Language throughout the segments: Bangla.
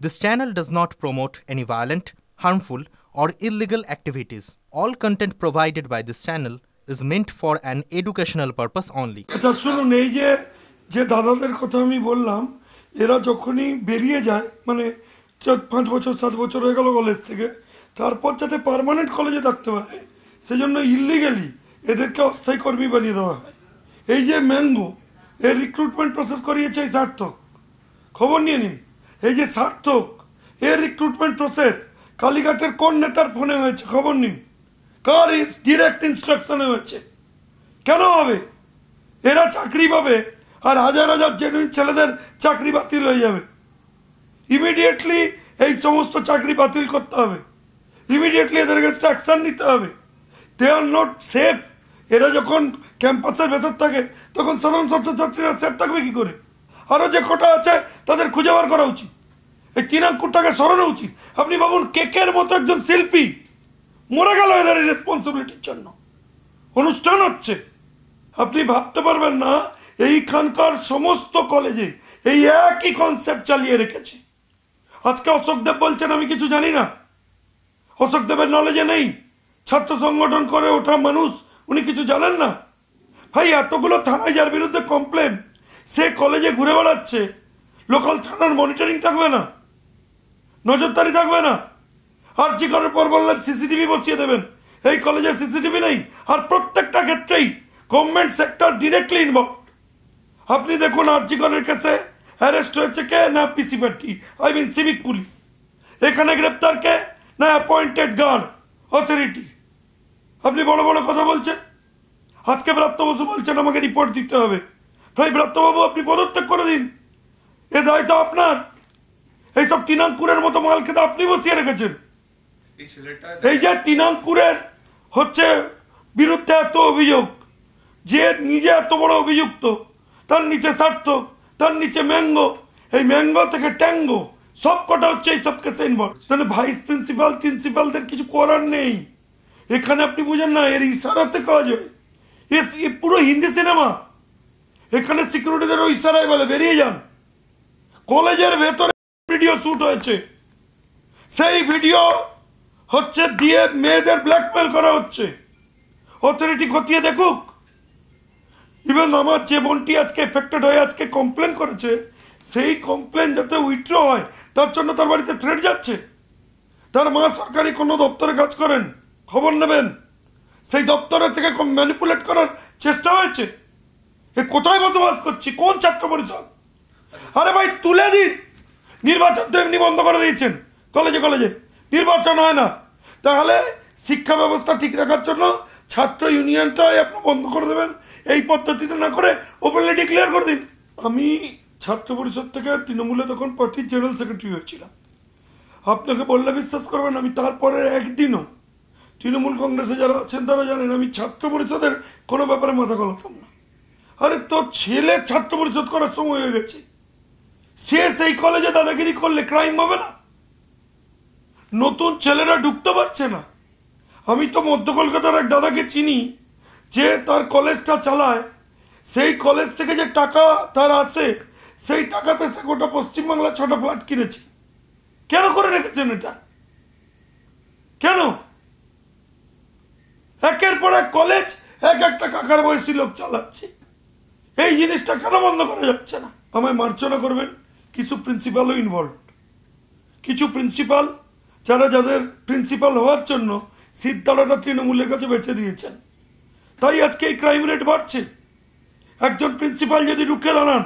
This channel does not promote any violent, harmful, or illegal activities. All content provided by this channel is meant for an educational purpose only. আচ্ছা শুনুন, এই যে দাদাদের কথা আমি বললাম, এরা যখনই বেরিয়ে যায়, মানে 5 বছর 7 বছর হয়ে গেল কলেজ থেকে, তারপর যাতে পার্মানেন্ট কলেজে থাকতে পারে সেজন্য ইলিগালি এদেরকে অস্থায়ী কর্মী বানিয়ে দেওয়া হয়। এই যে ম্যাঙ্গো, এর রিক্রুটমেন্ট প্রসেস করিয়েছে এই সার্থক, খবর নিয়ে নিন। এই যে সার্থক, এর রিক্রুটমেন্ট প্রসেস কালীঘাটের কোন নেতার ফোনে হয়েছে খবর নিন, কার ডিরেক্ট ইনস্ট্রাকশনে হয়েছে, কেন হবে? এরা চাকরি পাবে আর হাজার হাজার জেনুইন ছেলেদের চাকরি বাতিল হয়ে যাবে। ইমিডিয়েটলি এই সমস্ত চাকরি বাতিল করতে হবে, ইমিডিয়েটলি এদের কাছে অ্যাকশন নিতে হবে। দে আর নট সেফ। এরা যখন ক্যাম্পাসের ভেতর থাকে তখন সাধারণ ছাত্রছাত্রীরা সেফ থাকবে কি করে? আরও যে কটা আছে তাদের খুঁজে বার করা উচিত, এই 3 আঙ্কুরটাকে সরানো উচিত। আপনি ভাবুন, কেকের মতো একজন শিল্পী মরে গেল এদের রেসপন্সিবিলিটির জন্য, অনুষ্ঠান হচ্ছে। আপনি ভাবতে পারবেন না এইখানকার সমস্ত কলেজে এই একই কনসেপ্ট চালিয়ে রেখেছে। আজকে অশোক দেব বলছেন আমি কিছু জানি না, অশোক দেবের নলেজে নেই, ছাত্র সংগঠন করে ওঠা মানুষ, উনি কিছু জানেন না। ভাই, এতগুলো থানায় যার বিরুদ্ধে কমপ্লেন, সে কলেজে ঘুরে বেড়াচ্ছে, লোকাল থানার মনিটরিং থাকবে না, নজরদারি থাকবে না? আর জি করার পর বললেন সিসিটিভি বসিয়ে দেবেন, এই কলেজে সিসিটিভি নেই। আর প্রত্যেকটা ক্ষেত্রেই গভর্নমেন্ট সেক্টর ডিরেক্টলি ইনভলভ। আপনি দেখুন, আরজি করের কেসে অ্যারেস্ট হয়েছে কে? না PC party, I mean civic police. এখানে গ্রেপ্তার কে? না অ্যাপয়েন্টেড গার্ড অথরিটি। আপনি বড় বড় কথা বলছেন। আজকে ব্রাত্য বসু বলছেন আমাকে রিপোর্ট দিতে হবে। ভাই ব্রাত্যবাবু, আপনি পদত্যাগ করে দিন, এ দায়িত্ব আপনার। এইসব 3 আঙ্কুরের মতো মাল খেতে আপনি বসিয়ে রেখেছেন। এই যে 3 আঙ্কুরের হচ্ছে বিরুদ্ধে এত অভিযোগ, যে নিজে এত বড় অভিযুক্ত, তার নিচে সার্থক, তার নিচে ম্যাঙ্গো, এই ম্যাঙ্গো থেকে ট্যাঙ্গো, সব কটা হচ্ছে এইসব কেসে ইনভলভ। তাহলে ভাইস প্রিন্সিপালদের কিছু করার নেই এখানে। আপনি বুঝেন না, এর ইশারাতে কাজ হয়। এ পুরো হিন্দি সিনেমা। এখানে সিকিউরিটিদের ইশারায় বলে বেরিয়ে যান। কলেজের ভেতরে ভিডিও শুট হয়েছে, সেই ভিডিও হচ্ছে দিয়ে মেয়েদের ব্ল্যাকমেল করা হচ্ছে। অথরিটি খতিয়ে দেখুক। ইভেন আমার যে বোনটি আজকে এফেক্টেড হয়ে আজকে কমপ্লেন করেছে, সেই কমপ্লেন যাতে উইথড্র হয় তার জন্য তার বাড়িতে থ্রেট যাচ্ছে। তার মা সরকারি কোনো দপ্তরে কাজ করেন, খবর নেবেন, সেই দপ্তরের থেকে ম্যানিপুলেট করার চেষ্টা হয়েছে। এ কোথায় বসবাস করছি, কোন ছাত্র পরিষদ? আরে ভাই তুলে দিন। নির্বাচন তো এমনি বন্ধ করে দিয়েছেন, কলেজে কলেজে নির্বাচন হয় না। তাহলে শিক্ষা ব্যবস্থা ঠিক রাখার জন্য ছাত্র ইউনিয়নটাই আপনি বন্ধ করে দেবেন, এই পদ্ধতিতে না করে ওপেনলি ডিক্লেয়ার করে দিন। আমি ছাত্র পরিষদ থেকে তৃণমূলে তখন পার্টির জেনারেল সেক্রেটারি হয়েছিলাম। আপনাকে বললে বিশ্বাস করবেন, আমি তারপরে একদিনও তৃণমূল কংগ্রেসে যারা আছেন তারা জানেন আমি ছাত্র পরিষদের কোনো ব্যাপারে মাথা গলাতাম না। আরে তোর ছেলে ছাত্র পরিষদ করার সময় হয়ে গেছে, সে সেই কলেজে দাদাগিরি করলে ক্রাইম হবে না? নতুন ছেলেরা ঢুকতে পারছে না। আমি তো মধ্য কলকাতার এক দাদাকে চিনি, যে তার কলেজটা চালায়, সেই কলেজ থেকে যে টাকা তার আসে, সেই টাকাতে সে গোটা পশ্চিমবাংলা 6টা ফ্ল্যাট কিনেছে। কেন করে রেখেছেন এটা? কেন? একের পর এক কলেজ একটা কাকার বয়সী লোক চালাচ্ছে। এই জিনিসটা কেন বন্ধ করা যাচ্ছে না? আমায় মার্জনা করবেন, কিছু প্রিন্সিপালও ইনভলভ। কিছু প্রিন্সিপাল যাদের প্রিন্সিপাল হওয়ার জন্য সিদ্ধালয়টা তৃণমূলের কাছে বেছে দিয়েছেন, তাই আজকে এই ক্রাইম রেট বাড়ছে। একজন প্রিন্সিপাল যদি রুখে দাঁড়ান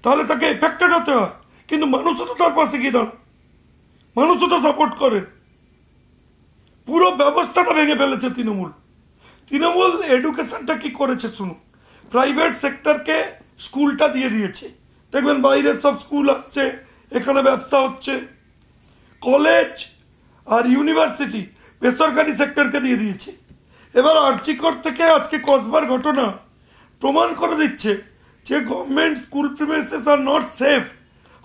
তাহলে তাকে এফেক্টেড হতে হয়, কিন্তু মানুষও তো তার পাশে গিয়ে দাঁড়ান, মানুষও তো সাপোর্ট করেন। পুরো ব্যবস্থাটা ভেঙে ফেলেছে তৃণমূল। তৃণমূল এডুকেশনটা কি করেছে শুনুন, প্রাইভেট সেক্টরকে স্কুলটা দিয়ে দিয়েছে। দেখবেন বাইরের সব স্কুল আসছে, এখানে ব্যবসা হচ্ছে। কলেজ আর ইউনিভার্সিটি বেসরকারি সেক্টরকে দিয়ে দিয়েছে। এবার আরজি কর থেকে আজকে কসবার ঘটনা প্রমাণ করে দিচ্ছে যে government school premises are not safe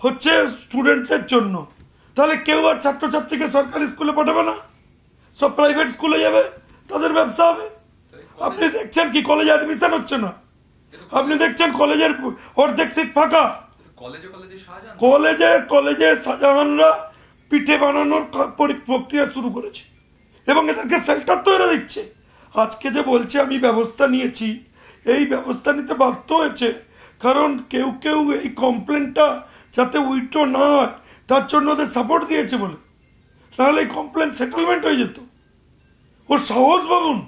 হচ্ছে স্টুডেন্টদের জন্য। তাহলে কেউ আর ছাত্রছাত্রীকে সরকারি স্কুলে পাঠাবে না, সব প্রাইভেট স্কুলে যাবে, তাদের ব্যবসা হবে। আপনি দেখছেন কি কলেজে অ্যাডমিশন হচ্ছে না? আপনি দেখছেন কলেজের অর্ধেক সিট ফাঁকা। কলেজে শাহজাহানরা পিঠে বানানোর প্রক্রিয়া শুরু করেছে এবং এদেরকে শেল্টার তো এরা দিচ্ছে। আজকে যে বলছে আমি ব্যবস্থা নিয়েছি, এই ব্যবস্থা নিতে বাধ্য হয়েছে কারণ কেউ কেউ এই কমপ্লেনটা যাতে উইথড্র না হয় তার জন্য ওদের সাপোর্ট দিয়েছে বলে, নাহলে এই কমপ্লেন সেটেলমেন্ট হয়ে যেত। ওর সাহস ভাবুন,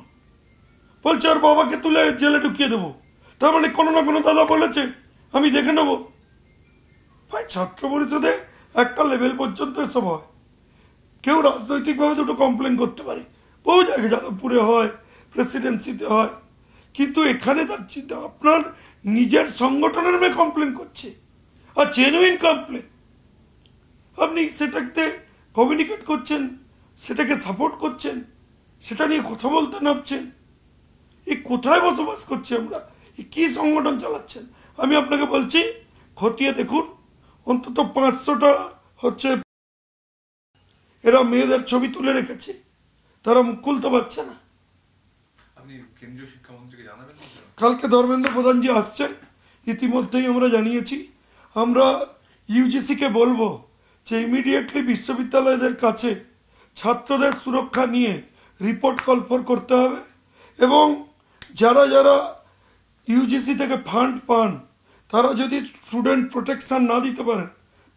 বলছে ওর বাবাকে তুলে জেলে ঢুকিয়ে দেবো। তার মানে কোনো না কোনো দাদা বলেছে আমি দেখে নেব। ভাই ছাত্র পরিষদে একটা লেভেল পর্যন্ত এসব হয়। কেউ রাজনৈতিকভাবে দুটো কমপ্লেন করতে পারে, বহু জায়গায় যাদবপুরে হয়, প্রেসিডেন্সিতে হয়, কিন্তু এখানে তার চিন্তা আপনার নিজের সংগঠনের মেয়ে কমপ্লেন করছে, আর জেনুইন কমপ্লেন। আপনি সেটাকে কমিউনিকেট করছেন, সেটাকে সাপোর্ট করছেন, সেটা নিয়ে কথা বলতে নামছেন। এই কোথায় বসবাস করছি আমরা? কি সংগঠন চালাচ্ছেন? আমি আপনাকে বলছি খতিয়ে দেখুন, অন্তত 500টা হচ্ছে এরা মেয়েদের ছবি তুলে রেখেছে, তারা মুখ খুলতে পারছে না। কালকে ধর্মেন্দ্র প্রধানজি আসছেন, ইতিমধ্যেই আমরা জানিয়েছি। আমরা ইউজিসিকে বলবো যে ইমিডিয়েটলি বিশ্ববিদ্যালয়দের কাছে ছাত্রদের সুরক্ষা নিয়ে রিপোর্ট কলফর করতে হবে এবং যারা যারা ইউজিসি থেকে ফান্ড পান তারা যদি স্টুডেন্ট প্রোটেকশন না দিতে পারেন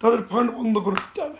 তাদের ফান্ড বন্ধ করে দিতে হবে।